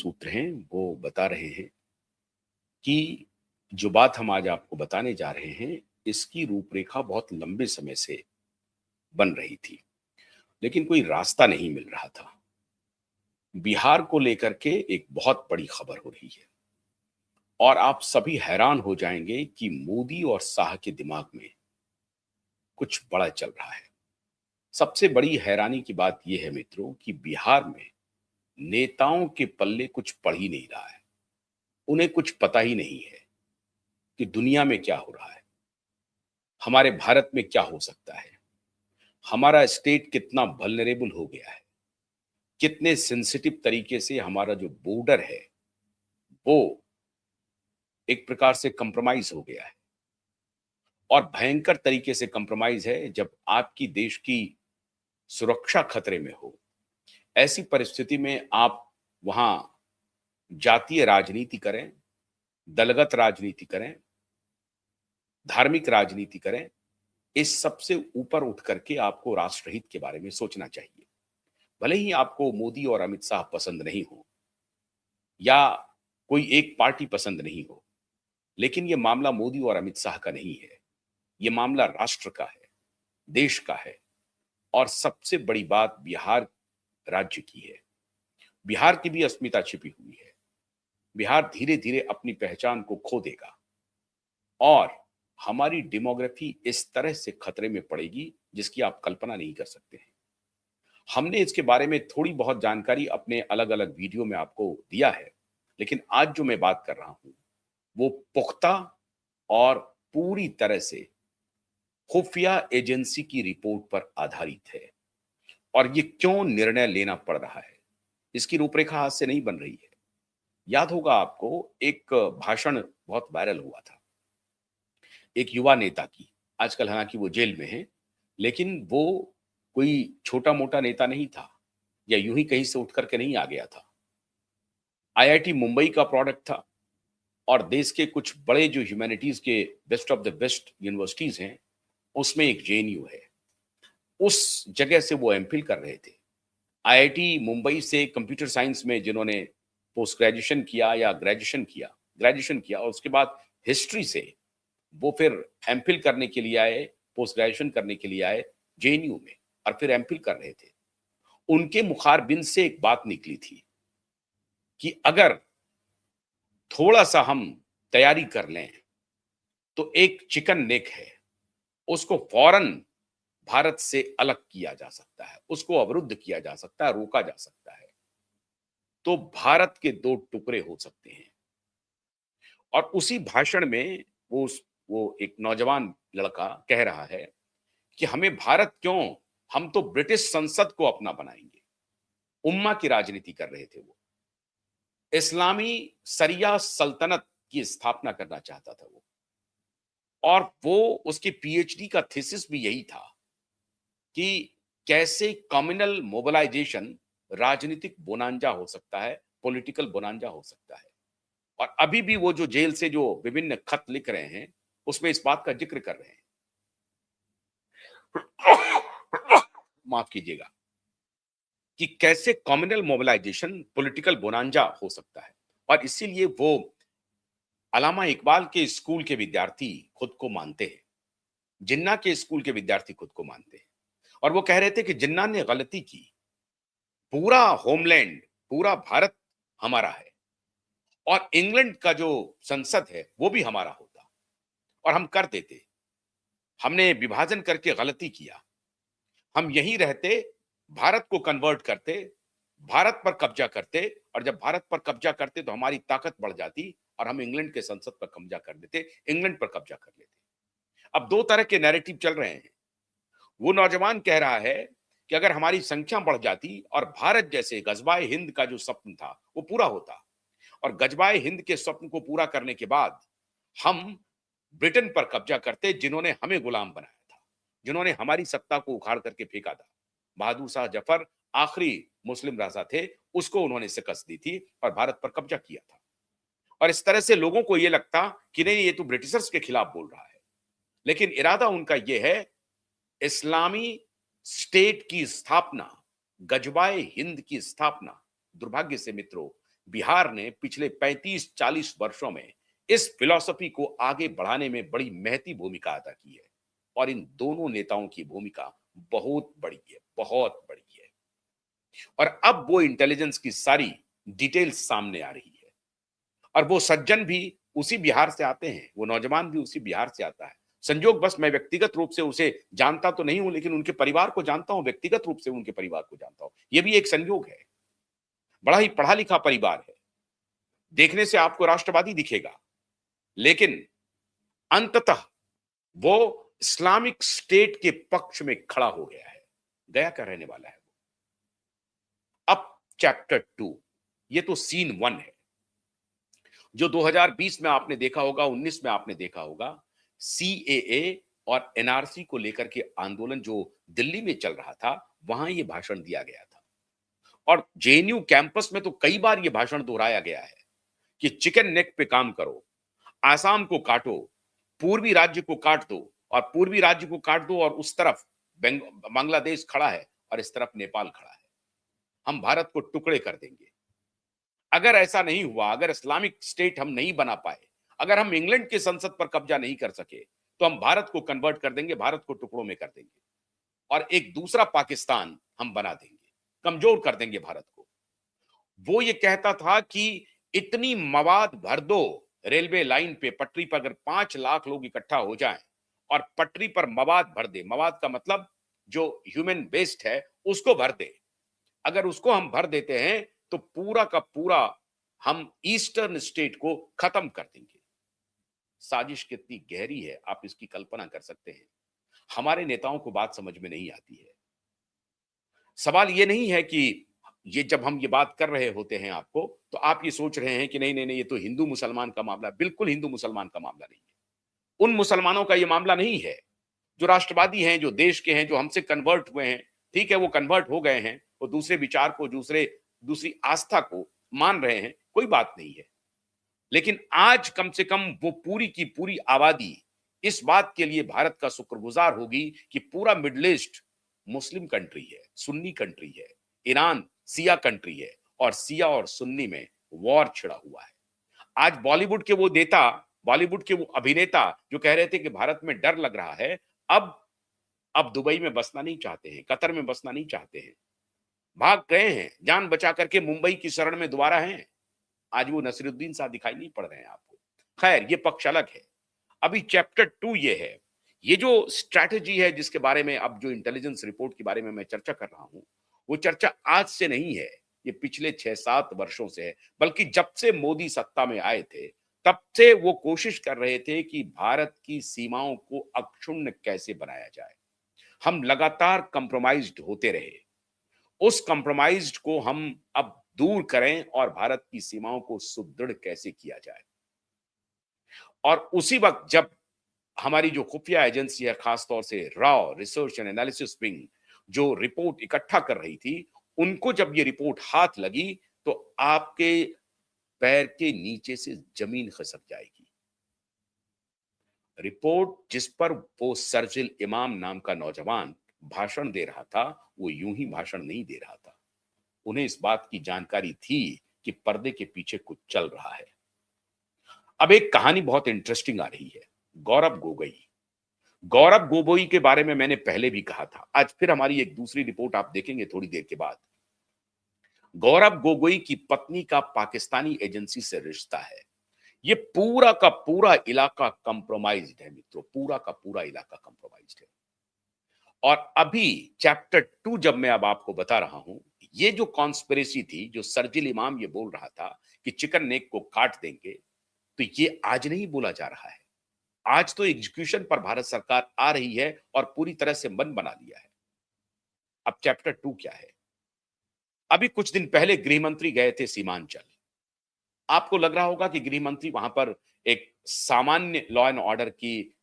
सूत्र हैं वो बता रहे हैं कि जो बात हम आज आपको बताने जा रहे हैं, इसकी रूपरेखा बहुत लंबे समय से बन रही थी, लेकिन कोई रास्ता नहीं मिल रहा था। बिहार को लेकर के एक बहुत बड़ी खबर हो रही है और आप सभी हैरान हो जाएंगे कि मोदी और शाह के दिमाग में कुछ बड़ा चल रहा है। सबसे बड़ी हैरानी की बात यह है मित्रों कि बिहार में नेताओं के पल्ले कुछ पड़ ही नहीं रहा है। उन्हें कुछ पता ही नहीं है कि दुनिया में क्या हो रहा है, हमारे भारत में क्या हो सकता है, हमारा स्टेट कितना वल्नरेबल हो गया है, कितने सेंसिटिव तरीके से हमारा जो बॉर्डर है वो एक प्रकार से कंप्रोमाइज हो गया है और भयंकर तरीके से कंप्रोमाइज है। जब आपकी देश की सुरक्षा खतरे में हो, ऐसी परिस्थिति में आप वहां जातीय राजनीति करें, दलगत राजनीति करें, धार्मिक राजनीति करें, इस सबसे ऊपर उठ करके आपको राष्ट्रहित के बारे में सोचना चाहिए। भले ही आपको मोदी और अमित शाह पसंद नहीं हो या कोई एक पार्टी पसंद नहीं हो, लेकिन यह मामला मोदी और अमित शाह का नहीं है। यह मामला राष्ट्र का है, देश का है और सबसे बड़ी बात बिहार राज्य की है। बिहार की भी अस्मिता छिपी हुई है। बिहार धीरे धीरे अपनी पहचान को खो देगा और हमारी डेमोग्राफी इस तरह से खतरे में पड़ेगी जिसकी आप कल्पना नहीं कर सकते हैं। हमने इसके बारे में थोड़ी बहुत जानकारी अपने अलग अलग वीडियो में आपको दिया है, लेकिन आज जो मैं बात कर रहा हूं वो पुख्ता और पूरी तरह से खुफिया एजेंसी की रिपोर्ट पर आधारित है। और ये क्यों निर्णय लेना पड़ रहा है, इसकी रूपरेखा आज से नहीं बन रही है। याद होगा आपको, एक भाषण बहुत वायरल हुआ था एक युवा नेता की। आजकल हालांकि वो जेल में है, लेकिन वो कोई छोटा मोटा नेता नहीं था या यूं ही कहीं से उठ करके नहीं आ गया था। आईआईटी मुंबई का प्रोडक्ट था और देश के कुछ बड़े जो ह्यूमैनिटीज के best of the best universities हैं, उसमें एक जेएनयू है। उस जगह से वो एमफिल कर रहे थे। आईआईटी मुंबई से कंप्यूटर साइंस में जिन्होंने पोस्ट ग्रेजुएशन किया या ग्रेजुएशन किया और उसके बाद हिस्ट्री से वो फिर एमफिल करने के लिए आए, पोस्ट ग्रेजुएशन करने के लिए आए जेएनयू में और फिर एमफिल कर रहे थे। उनके मुखारबिंद से एक बात निकली थी कि अगर थोड़ा सा हम तैयारी कर लें तो एक चिकन नेक है, उसको फौरन भारत से अलग किया जा सकता है, उसको अवरुद्ध किया जा सकता है, रोका जा सकता है। तो भारत के दो टुकड़े हो सकते हैं। और उसी भाषण में वो एक नौजवान लड़का कह रहा है कि हमें भारत क्यों, हम तो ब्रिटिश संसद को अपना बनाएंगे। उम्मा की राजनीति कर रहे थे वो। इस्लामी सरिया सल्तनत की स्थापना करना चाहता था वो। और वो उसकी पीएचडी का थीसिस भी यही था कि कैसे कम्युनल मोबिलाइजेशन राजनीतिक बोनांजा हो सकता है, पॉलिटिकल बोनांजा हो सकता है। और अभी भी वो जो जेल से जो विभिन्न खत लिख रहे हैं उसमें इस बात का जिक्र कर रहे हैं, माफ कीजिएगा, कि कैसे कम्युनल मोबिलाइजेशन पॉलिटिकल बोनांजा हो सकता है। और इसीलिए वो अल्लामा इकबाल के स्कूल के विद्यार्थी खुद को मानते हैं, जिन्ना के स्कूल के विद्यार्थी खुद को मानते हैं। और वो कह रहे थे कि जिन्ना ने गलती की, पूरा होमलैंड, पूरा भारत हमारा है और इंग्लैंड का जो संसद है वो भी हमारा होता और हम कर देते। हमने विभाजन करके गलती किया, हम यहीं रहते, भारत को कन्वर्ट करते, भारत पर कब्जा करते और जब भारत पर कब्जा करते तो हमारी ताकत बढ़ जाती और हम इंग्लैंड के संसद पर कब्जा कर लेते, इंग्लैंड पर कब्जा कर लेते। अब दो तरह के नैरेटिव चल रहे हैं। वो नौजवान कह रहा है कि अगर हमारी संख्या बढ़ जाती और भारत जैसे गजबाए हिंद का जो स्वप्न था वो पूरा होता और गजबाए हिंद के स्वप्न को पूरा करने के बाद हम ब्रिटेन पर कब्जा करते, जिन्होंने हमें गुलाम बनाया था, जिन्होंने हमारी सत्ता को उखाड़ करके फेंका था। बहादुर शाह जफर आखिरी मुस्लिम राजा थे, उसको उन्होंने शिकस्त दी थी और भारत पर कब्जा किया था। और इस तरह से लोगों को यह लगता कि नहीं, ये तो ब्रिटिशर्स के खिलाफ बोल रहा है, लेकिन इरादा उनका यह है इस्लामी स्टेट की स्थापना, गजबाए हिंद की स्थापना। दुर्भाग्य से मित्रों, बिहार ने पिछले 35-40 वर्षों में इस फिलॉसफी को आगे बढ़ाने में बड़ी महती भूमिका अदा की है और इन दोनों नेताओं की भूमिका बहुत बड़ी है, बहुत बड़ी है। और अब वो इंटेलिजेंस की सारी डिटेल्स सामने आ रही है और वो सज्जन भी उसी बिहार से आते हैं, वो नौजवान भी उसी बिहार से आता है। संजोग बस मैं व्यक्तिगत रूप से उसे जानता तो नहीं हूं, लेकिन उनके परिवार को जानता हूं, व्यक्तिगत रूप से उनके परिवार को जानता हूं। ये भी एक संयोग है। बड़ा ही पढ़ा लिखा परिवार है। देखने से आपको राष्ट्रवादी दिखेगा, लेकिन अंततः वो इस्लामिक स्टेट के पक्ष में खड़ा हो गया है। गया का रहने वाला है वो। अब चैप्टर 2, ये तो सीन 1 है। जो 2020 में आपने देखा होगा, 19 में आपने देखा होगा, सीएए और एनआरसी को लेकर के आंदोलन जो दिल्ली में चल रहा था, वहां ये भाषण दिया गया था। और जेएनयू कैंपस में तो कई बार ये भाषण दोहराया गया है कि चिकन नेक पे काम करो, आसाम को काटो, पूर्वी राज्य को काट दो, और पूर्वी राज्य को काट दो और उस तरफ बांग्लादेश खड़ा है और इस तरफ नेपाल खड़ा है। हम भारत को टुकड़े कर देंगे। अगर ऐसा नहीं हुआ, अगर इस्लामिक स्टेट हम नहीं बना पाए, अगर हम इंग्लैंड की संसद पर कब्जा नहीं कर सके, तो हम भारत को कन्वर्ट कर देंगे, भारत को टुकड़ों में कर देंगे और एक दूसरा पाकिस्तान हम बना देंगे, कमजोर कर देंगे भारत को। वो ये कहता था कि इतनी मवाद भर दो रेलवे लाइन पे, पटरी पर अगर 5 लाख लोग इकट्ठा हो जाएं और पटरी पर मवाद भर दे, मवाद का मतलब जो ह्यूमन वेस्ट है उसको भर दे, अगर उसको हम भर देते हैं तो पूरा का पूरा हम ईस्टर्न स्टेट को खत्म कर देंगे। साजिश कितनी गहरी है आप इसकी कल्पना कर सकते हैं। हमारे नेताओं को बात समझ में नहीं आती है। सवाल ये नहीं है कि ये जब हम ये बात कर रहे होते हैं आपको, तो आप ये सोच रहे हैं कि नहीं नहीं नहीं, ये तो हिंदू मुसलमान का मामला। बिल्कुल हिंदू मुसलमान का मामला नहीं है। उन मुसलमानों का ये मामला नहीं है जो राष्ट्रवादी हैं, जो देश के हैं, जो हमसे कन्वर्ट हुए हैं। ठीक है, वो कन्वर्ट हो गए हैं, वो दूसरे विचार को, दूसरी आस्था को मान रहे हैं, कोई बात नहीं है। लेकिन आज कम से कम वो पूरी की पूरी आबादी इस बात के लिए भारत का शुक्रगुजार होगी कि पूरा मिडिल ईस्ट मुस्लिम कंट्री है, सुन्नी कंट्री है, ईरान सिया कंट्री है और सिया और सुन्नी में वॉर छिड़ा हुआ है। आज बॉलीवुड के वो अभिनेता जो कह रहे थे कि भारत में डर लग रहा है, अब दुबई में बसना नहीं चाहते हैं, कतर में बसना नहीं चाहते हैं, भाग गए हैं, जान बचा करके मुंबई की शरण में दोबारा हैं। आज वो नसीरुद्दीन साहब दिखाई नहीं पड़ रहे हैं आपको। खैर, ये पक्ष अलग है। अभी चैप्टर 2 ये है। ये जो स्ट्रैटेजी है जिसके बारे में, अब जो इंटेलिजेंस रिपोर्ट के बारे में मैं चर्चा कर रहा हूं, वो चर्चा आज से नहीं है, ये पिछले 6-7 वर्षों से है। बल्कि जब से मोदी सत्ता में आए थे, तब से वो कोशिश कर रहे थे कि भारत की सीमाओं को अक्षुण्ण कैसे बनाया जाए। हम लगातार कंप्रोमाइज्ड होते रहे। उस कंप्रोमाइज्ड को हम अब दूर करें और भारत की सीमाओं को सुदृढ़ कैसे किया जाए। और उसी वक्त जब हमारी जो खुफिया एजेंसी है, खासतौर से raw research and analysis wing, जो रिपोर्ट इकट्ठा कर रही थी, उनको जब ये रिपोर्ट हाथ लगी तो आपके पैर के नीचे से जमीन खिसक जाएगी। रिपोर्ट जिस पर वो सर्जिल इमाम नाम का नौजवान भाषण दे रहा था, वो यूं ही भाषण नहीं दे रहा था। उन्हें इस बात की जानकारी थी कि पर्दे के पीछे कुछ चल रहा है। अब एक कहानी बहुत इंटरेस्टिंग आ रही है। गौरव गोगोई गौरव गोगोई के बारे में मैंने पहले भी कहा था। आज फिर हमारी एक दूसरी रिपोर्ट आप देखेंगे थोड़ी देर के बाद। गौरव गोगोई की पत्नी का पाकिस्तानी एजेंसी से रिश्ता है। ये पूरा का पूरा इलाका कंप्रोमाइज्ड है मित्रों, पूरा का पूरा इलाका कंप्रोमाइज्ड है। और अभी चैप्टर 2 जब मैं अब आपको बता रहा हूं, ये जो कॉन्स्पिरेसी थी, जो सर्जिल इमाम ये बोल रहा था कि चिकन नेक को काट देंगे, तो ये आज नहीं बोला जा रहा है। आज तो एग्जीक्यूशन पर भारत सरकार आ रही है और पूरी तरह से मन बना लिया है। अब चैप्टर 2 क्या है? अभी कुछ दिन पहले गृह मंत्री गए थे सीमांचल। आपको लग रहा होगा कि गृह मंत्री वहां पर एक सामान्य लॉ एंड ऑर्डर की